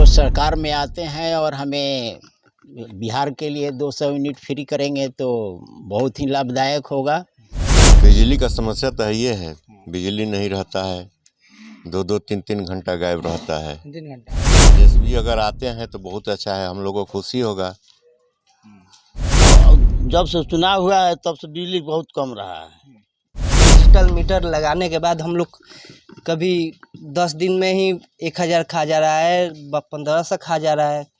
जो सरकार में आते हैं और हमें बिहार के लिए 200 यूनिट फ्री करेंगे तो बहुत ही लाभदायक होगा। बिजली का समस्या तो ये है, बिजली नहीं रहता है, 2-2 3-3 घंटा गायब रहता है। 3 घंटा जेसीबी अगर आते हैं तो बहुत अच्छा है, हम लोगों को खुशी होगा। जब से चुनाव हुआ है तब से बिजली बहुत कम रहा है। डिजिटल मीटर लगाने के बाद हम लोग कभी 10 दिन में ही 1000 खा जा रहा है, 1500 खा जा रहा है।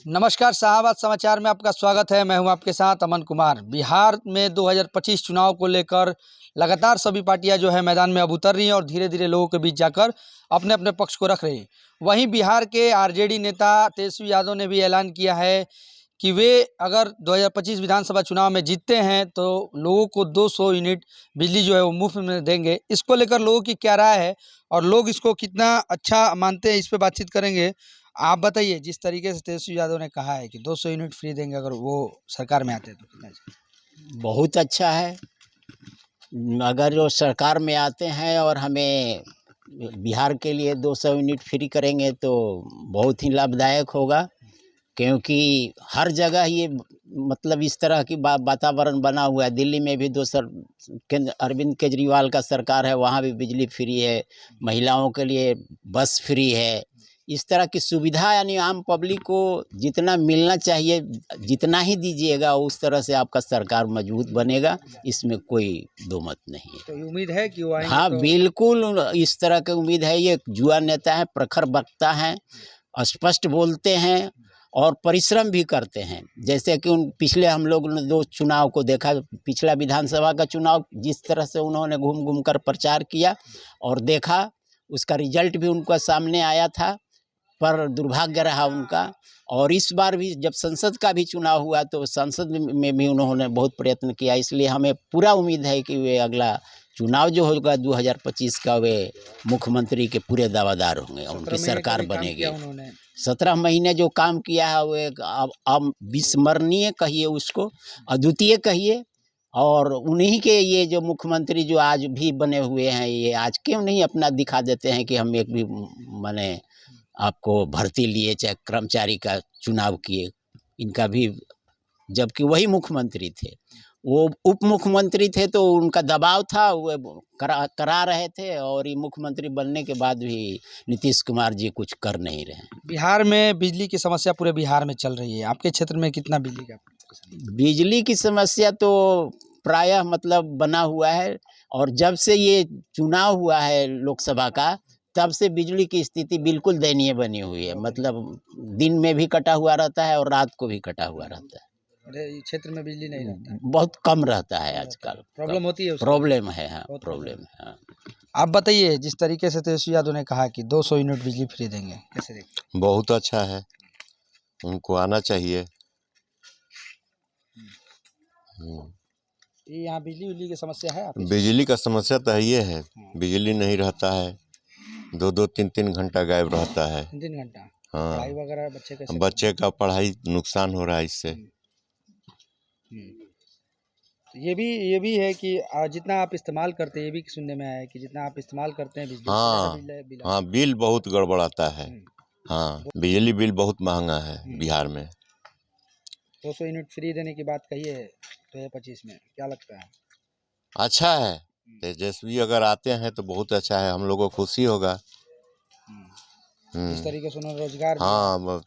नमस्कार, शाहबाद समाचार में आपका स्वागत है। मैं हूं आपके साथ अमन कुमार। बिहार में 2025 चुनाव को लेकर लगातार सभी पार्टियां जो है मैदान में अब उतर रही हैं और धीरे धीरे लोगों के बीच जाकर अपने अपने पक्ष को रख रही हैं। वहीं बिहार के आरजेडी नेता तेजस्वी यादव ने भी ऐलान किया है कि वे अगर 2025 विधानसभा चुनाव में जीतते हैं तो लोगों को 200 यूनिट बिजली जो है वो मुफ्त में देंगे। इसको लेकर लोगों की क्या राय है और लोग इसको कितना अच्छा मानते हैं, इस पर बातचीत करेंगे। आप बताइए, जिस तरीके से तेजस्वी यादव ने कहा है कि 200 यूनिट फ्री देंगे अगर वो सरकार में आते हैं तो कितना अच्छा? बहुत अच्छा है। अगर जो सरकार में आते हैं और हमें बिहार के लिए 200 यूनिट फ्री करेंगे तो बहुत ही लाभदायक होगा, क्योंकि हर जगह ये मतलब इस तरह की वातावरण बना हुआ है। दिल्ली में भी अरविंद केजरीवाल का सरकार है, वहाँ भी बिजली फ्री है, महिलाओं के लिए बस फ्री है। इस तरह की सुविधा यानी आम पब्लिक को जितना मिलना चाहिए जितना ही दीजिएगा उस तरह से आपका सरकार मजबूत बनेगा, इसमें कोई दो मत नहीं है। तो ये उम्मीद है कि वो आएंगे? हाँ तो... बिल्कुल इस तरह की उम्मीद है। ये युवा नेता हैं, प्रखर वक्ता हैं, स्पष्ट बोलते हैं और परिश्रम भी करते हैं। जैसे कि पिछले हम लोग ने 2 चुनाव को देखा। पिछला विधानसभा का चुनाव जिस तरह से उन्होंने घूम घूम कर प्रचार किया और देखा, उसका रिजल्ट भी उनका सामने आया था, पर दुर्भाग्य रहा उनका। और इस बार भी जब संसद का भी चुनाव हुआ तो संसद में भी उन्होंने बहुत प्रयत्न किया। इसलिए हमें पूरा उम्मीद है कि वे अगला चुनाव जो होगा 2025 का वे मुख्यमंत्री के पूरे दावेदार होंगे और उनकी सरकार बनेगी। 17 महीने जो काम किया है वो अब विस्मरणीय कहिए, उसको अद्वितीय कहिए। और उन्हीं के ये जो मुख्यमंत्री जो आज भी बने हुए हैं, ये आज क्यों नहीं अपना दिखा देते हैं कि हम एक भी माने आपको भर्ती लिए, चाहे कर्मचारी का चुनाव किए, इनका भी, जबकि वही मुख्यमंत्री थे। वो उप मुख्यमंत्री थे तो उनका दबाव था, वो करा रहे थे, और ये मुख्यमंत्री बनने के बाद भी नीतीश कुमार जी कुछ कर नहीं रहे। बिहार में बिजली की समस्या पूरे बिहार में चल रही है। आपके क्षेत्र में कितना बिजली का? बिजली की समस्या तो प्रायः मतलब बना हुआ है, और जब से ये चुनाव हुआ है लोकसभा का तब से बिजली की स्थिति बिल्कुल दयनीय बनी हुई है। मतलब दिन में भी कटा हुआ रहता है और रात को भी कटा हुआ रहता है। अरे क्षेत्र में बिजली नहीं रहता है? बहुत कम रहता है आजकल। प्रॉब्लम होती है? प्रॉब्लम है, हाँ प्रॉब्लम है। हाँ। आप बताइए, जिस तरीके से तेजस्वी यादव ने कहा कि 200 यूनिट बिजली फ्री देंगे, कैसे देखते? बहुत अच्छा है, उनको आना चाहिए। ये यहाँ बिजली की समस्या है? बिजली का समस्या तो ये है, बिजली नहीं रहता है, 2-2 3-3 घंटा गायब रहता है। 3 घंटा हाँ, पढ़ाई वगैरह बच्चे का पढ़ाई नुकसान हो रहा है इससे। तो ये भी है कि जितना आप इस्तेमाल करते हैं, ये भी सुनने में आया है कि जितना आप इस्तेमाल करते हैं बिजली, हाँ बिल बहुत गड़बड़ाता है। हाँ, बिजली बिल बहुत महंगा है बिहार में। 200 यूनिट फ्री देने की बात कही है 2025 में, क्या लगता है? अच्छा है, तेजस्वी अगर आते हैं तो बहुत अच्छा है, हम लोगों को खुशी होगा। इस तरीके से उन्होंने रोजगार, हाँ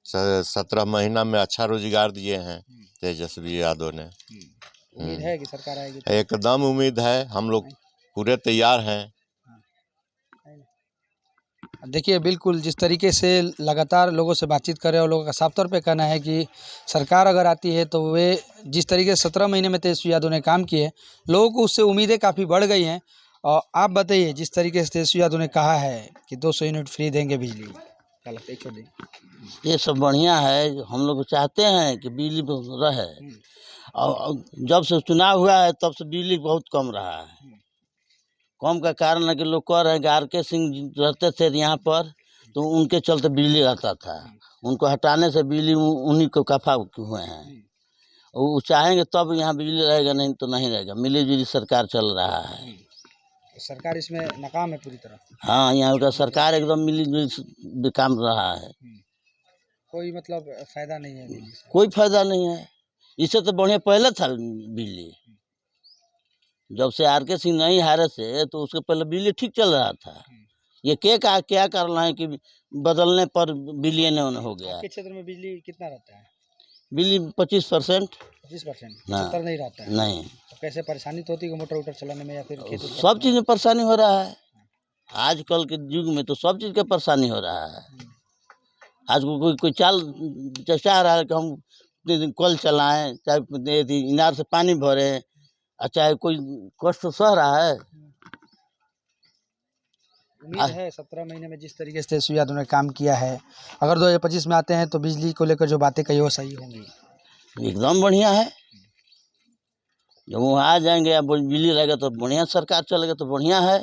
17 महीना में अच्छा रोजगार दिए हैं तेजस्वी यादव ने। उम्मीद है कि सरकार आएगी? एकदम उम्मीद है, हम लोग पूरे तैयार हैं। देखिए, बिल्कुल जिस तरीके से लगातार लोगों से बातचीत कर रहे हैं और लोगों का साफ तौर पे कहना है कि सरकार अगर आती है तो वे जिस तरीके से 17 महीने में तेजस्वी यादव ने काम किए, लोगों को उससे उम्मीदें काफ़ी बढ़ गई हैं। और आप बताइए, जिस तरीके से तेजस्वी यादव ने कहा है कि 200 यूनिट फ्री देंगे बिजली, क्या लगता है? छोड़ दें, ये सब बढ़िया है। हम लोग चाहते हैं कि बिजली रहे, और जब से चुनाव हुआ है तब से बिजली बहुत कम रहा है। कम का कारण है कि लोग कह रहे हैं कि आर के सिंह रहते थे यहाँ पर तो उनके चलते बिजली रहता था। उनको हटाने से बिजली उन्हीं को कफा हुए हैं। वो चाहेंगे तब यहाँ बिजली रहेगा, नहीं तो नहीं रहेगा। मिली-जुली सरकार चल रहा है। तो सरकार इसमें नाकाम है पूरी तरह। हाँ, यहाँ का सरकार एकदम मिली-जुली काम रहा है। कोई मतलब फायदा नहीं है बिजली से। कोई फायदा नहीं है। इससे तो बढ़िया पहले था बिजली। जब से आर.के. सिंह नहीं हारे से तो उसके पहले बिजली ठीक चल रहा था। ये क्या कारण है कि बदलने पर बिलियन हो गया। आपके क्षेत्र में बिजली कितना रहता है? बिजली 25%। 25%, हाँ। 70 नहीं रहता है। नहीं, तो कैसे परेशानी तो होती है मोटर वोटर चलाने में या फिर खेत सब चीज़ में परेशानी हो रहा है। आजकल के युग में तो सब चीज़ का परेशानी हो रहा है। आज कोई चाल चाह रहा है कि हम कल चलाएं, चाहे इनार से पानी भरें, और चाहे कोई कष्ट सह रहा है। उम्मीद है 17 महीने में जिस तरीके से तेजस्वी यादव ने काम किया है, अगर 2025 में आते हैं तो बिजली को लेकर जो बातें कही वो सही होंगी। एकदम बढ़िया है। जब वो आ जाएंगे या बिजली रहेगा तो बढ़िया सरकार चलेगा तो बढ़िया है।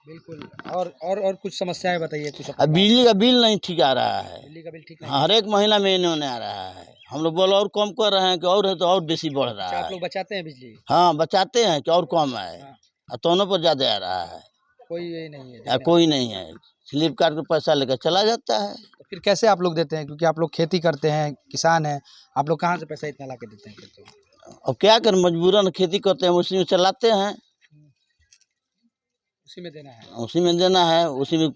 बिल्कुल। और कुछ समस्याएं बताइए कुछ। अब बिजली का बिल नहीं ठीक आ रहा है। बिजली का बिल ठीक नहीं। हाँ, हर एक महीना में इन्होंने आ रहा है। हम लोग बोल और कम कर रहे हैं कि और है तो और बेसी बढ़ रहा अच्छा, है। आप लोग बचाते हैं बिजली? हाँ, बचाते हैं कि और कम है। हाँ। और दोनों पर ज्यादा आ रहा है। कोई ये नहीं है या कोई नहीं है, स्लिप काट के पैसा लेकर चला जाता है। तो फिर कैसे आप लोग देते हैं, क्योंकि आप लोग खेती करते हैं, किसान हैं, आप लोग कहाँ से पैसा इतना ला के देते हैं फिर तो? अब क्या करें, मजबूरन खेती करते हैं, उसी में चलाते हैं। उसी में देना है। उसी में देना है। उसी में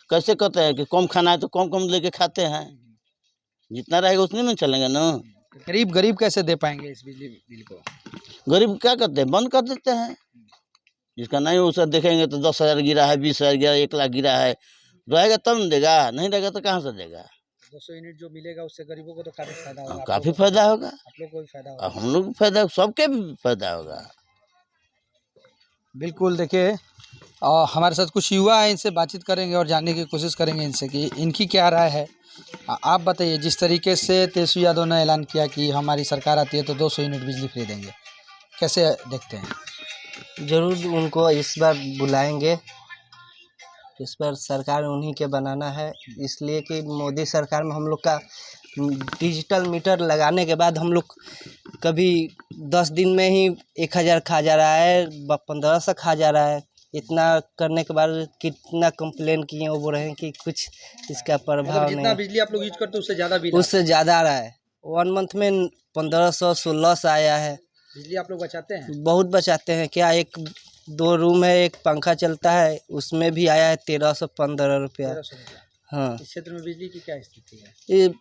कैसे करते हैं कि कम खाना है तो कम कम लेके खाते हैं। जितना रहेगा उतने में चलेंगे ना। गरीब कैसे दे पाएंगे इस बिजली बिल को? गरीब क्या करते हैं, बंद कर देते हैं। जिसका नहीं उसे देखेंगे तो 10,000 गिरा है, 20,000 गिरा है, 1 लाख गिरा है, रहेगा तब न देगा, नहीं रहेगा तो कहाँ से देगा। 200 यूनिट जो मिलेगा उससे गरीबों को तो काफी फायदा होगा। आप काफी लोगों को- फायदा होगा। आप लोग को भी फायदा और होगा। हम लोग को फायदा, सबके भी फायदा होगा। बिल्कुल। देखिए, हमारे साथ कुछ युवा हैं, इनसे बातचीत करेंगे और जानने की कोशिश करेंगे इनसे कि इनकी क्या राय है। आप बताइए, जिस तरीके से तेजस्वी यादव ने ऐलान किया कि हमारी सरकार आती है तो 200 यूनिट बिजली फ्री देंगे, कैसे देखते हैं? ज़रूर उनको इस बार बुलाएंगे। इस बार सरकार उन्हीं के बनाना है, इसलिए कि मोदी सरकार में हम लोग का डिजिटल मीटर लगाने के बाद हम लोग कभी 10 दिन में ही 1000 खा जा रहा है, 1500 खा जा रहा है। इतना करने के बाद कितना कंप्लेन किए, वो बोल रहे हैं कि कुछ इसका मतलब प्रभाव जितना नहीं, बिजली आप लोग यूज करते हो उससे ज़्यादा बिल उससे ज़्यादा आ रहा है। 1 मंथ में 1500 1600 आया है। बिजली आप लोग बचाते हैं? बहुत बचाते हैं। क्या, 1-2 रूम है, एक पंखा चलता है, उसमें भी आया है 1315 रुपया। 1300 रुपया। हाँ, इस क्षेत्र में बिजली की क्या स्थिति है? ये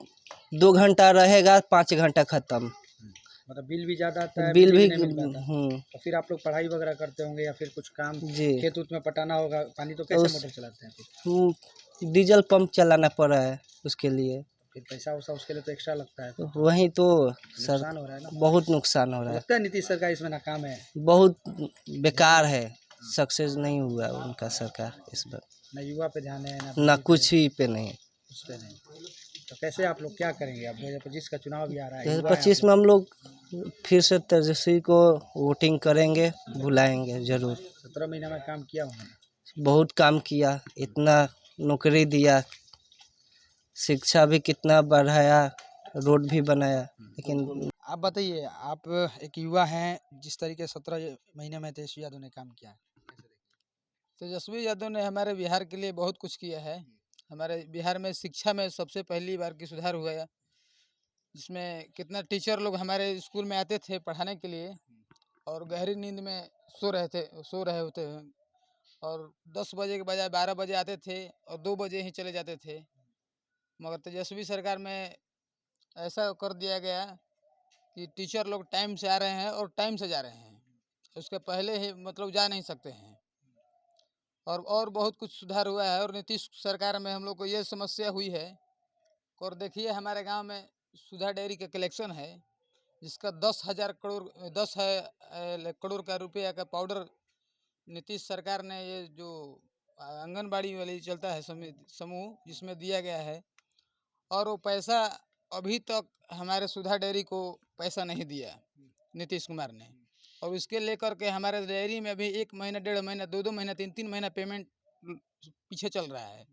2 घंटा रहेगा, 5 घंटा खत्म। मतलब बिल भी ज़्यादा आता है, बिल भी नहीं मिल पाता। तो फिर आप लोग पढ़ाई वगैरह करते होंगे या फिर कुछ काम जी, खेत उत में पटाना होगा पानी, तो कैसे मोटर चलाते हैं फिर? डीजल पंप चलाना पड़ रहा है उसके लिए। फिर पैसा वैसा उसके लिए तो एक्स्ट्रा लगता है। वही तो सर, नुकसान हो रहा है ना। बहुत नुकसान हो रहा है। लगता है नीतीश सरकार इसमें नाकाम है। बहुत बेकार है, सक्सेस नहीं हुआ उनका सरकार इस बार। ना युवा पे ध्यान है ना कुछ ही पे नहीं। उस पे नहीं। तो कैसे आप लोग क्या करेंगे? अब 2025 का चुनाव भी आ रहा है। 2025 में हम लोग फिर से तेजस्वी को वोटिंग करेंगे, बुलाएंगे ज़रूर। 17 महीना में काम किया उन्होंने। बहुत काम किया, इतना नौकरी दिया, शिक्षा भी कितना बढ़ाया, रोड भी बनाया। लेकिन आप बताइए, आप एक युवा हैं, जिस तरीके 17 महीने में तेजस्वी यादव ने काम किया है, तेजस्वी यादव ने हमारे बिहार के लिए बहुत कुछ किया है। हमारे बिहार में शिक्षा में सबसे पहली बार की सुधार हुआ है, जिसमें कितना टीचर लोग हमारे स्कूल में आते थे पढ़ाने के लिए और गहरी नींद में सो रहे होते हैं, और 10 बजे के बजाय 12 बजे आते थे और 2 बजे ही चले जाते थे। मगर तेजस्वी सरकार में ऐसा कर दिया गया कि टीचर लोग टाइम से आ रहे हैं और टाइम से जा रहे हैं, उसके पहले ही मतलब जा नहीं सकते हैं। और बहुत कुछ सुधार हुआ है। और नीतीश सरकार में हम लोग को ये समस्या हुई है, और देखिए हमारे गांव में सुधा डेयरी का कलेक्शन है, जिसका 10 करोड़ का रुपया का पाउडर नीतीश सरकार ने, ये जो आंगनबाड़ी वाली चलता है समूह, जिसमें दिया गया है, और वो पैसा अभी तक हमारे सुधा डेयरी को पैसा नहीं दिया नीतीश कुमार ने। और इसके लेकर के हमारे डेयरी में अभी 1 महीना, 1.5 महीना, 2-2 महीना, 3-3 महीना पेमेंट पीछे चल रहा है।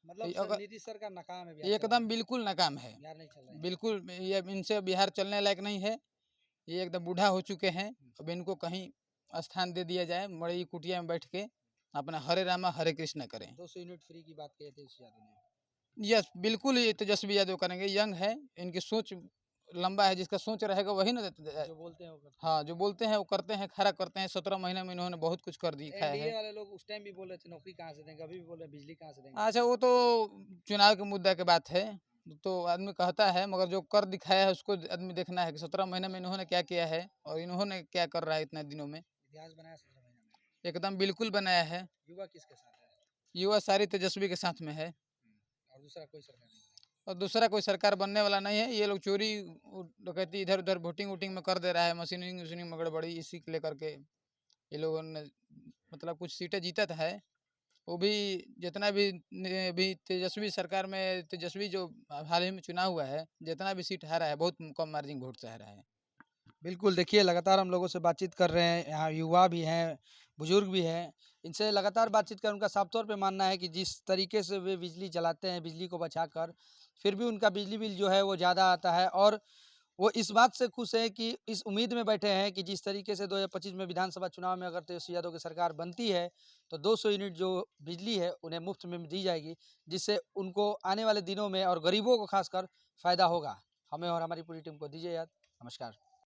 मतलब अगर नीतीश सरकार नाकाम है, बिहार चलाने एकदम में। बिल्कुल नाकाम है, बिहार नहीं चल रहा है। बिल्कुल ये इनसे बिहार चलने लायक नहीं है। ये एकदम बूढ़ा हो चुके हैं। अब इनको कहीं स्थान दे दिया जाए, मड़ई कुटिया में बैठ के अपना हरे रामा हरे कृष्णा करें। 200 यूनिट फ्री की बात कही तेजस्वी यादव ने। यस, बिल्कुल ये तेजस्वी यादव करेंगे। यंग है, इनकी सोच लंबा है, जिसका सोच रहेगा वही ना जो बोलते हैं वो करते हैं। हाँ, जो बोलते हैं वो करते हैं, खरा करते हैं। 17 महीने में इन्होंने बहुत कुछ कर दिखाया एनडीए है। वाले लोग उस टाइम भी बोल रहे थे नौकरी कहाँ से देंगे, अभी भी बोल रहे हैं बिजली कहाँ से देंगे। अच्छा, वो तो चुनाव के मुद्दा की बात है, तो आदमी कहता है, मगर जो कर दिखाया है उसको आदमी देखना है कि 17 महीने में इन्होंने क्या किया है और इन्होंने क्या कर रहा है इतने दिनों में। इतिहास बनाया 17 महीने में। एकदम बिल्कुल बनाया है। युवा किसके साथ है? युवा सारी तेजस्वी के साथ में है और दूसरा कोई सरकार नहीं। और दूसरा कोई सरकार बनने वाला नहीं है। ये लोग चोरी डकैती इधर उधर वोटिंग वोटिंग में कर दे रहा है, मशीनिंग वशीनिंग में गड़बड़ी, इसी को लेकर के ये लोगों ने मतलब कुछ सीटें जीता है। वो भी जितना भी भी तेजस्वी सरकार में तेजस्वी जो हाल ही में चुनाव हुआ है, जितना भी सीट हारा है बहुत कम मार्जिन वोट से हारा है। बिल्कुल, देखिए लगातार हम लोगों से बातचीत कर रहे हैं, यहाँ युवा भी हैं, बुजुर्ग भी हैं। इनसे लगातार बातचीत कर उनका साफ तौर पे मानना है कि जिस तरीके से वे बिजली जलाते हैं, बिजली को बचाकर, फिर भी उनका बिजली बिल जो है वो ज़्यादा आता है और वो इस बात से खुश हैं कि इस उम्मीद में बैठे हैं कि जिस तरीके से 2025 में विधानसभा चुनाव में अगर तेजस्वी यादव की सरकार बनती है, तो 200 यूनिट जो बिजली है उन्हें मुफ्त में दी जाएगी, जिससे उनको आने वाले दिनों में और गरीबों को खासकर फ़ायदा होगा। हमें और हमारी पूरी टीम को दीजिए याद। नमस्कार।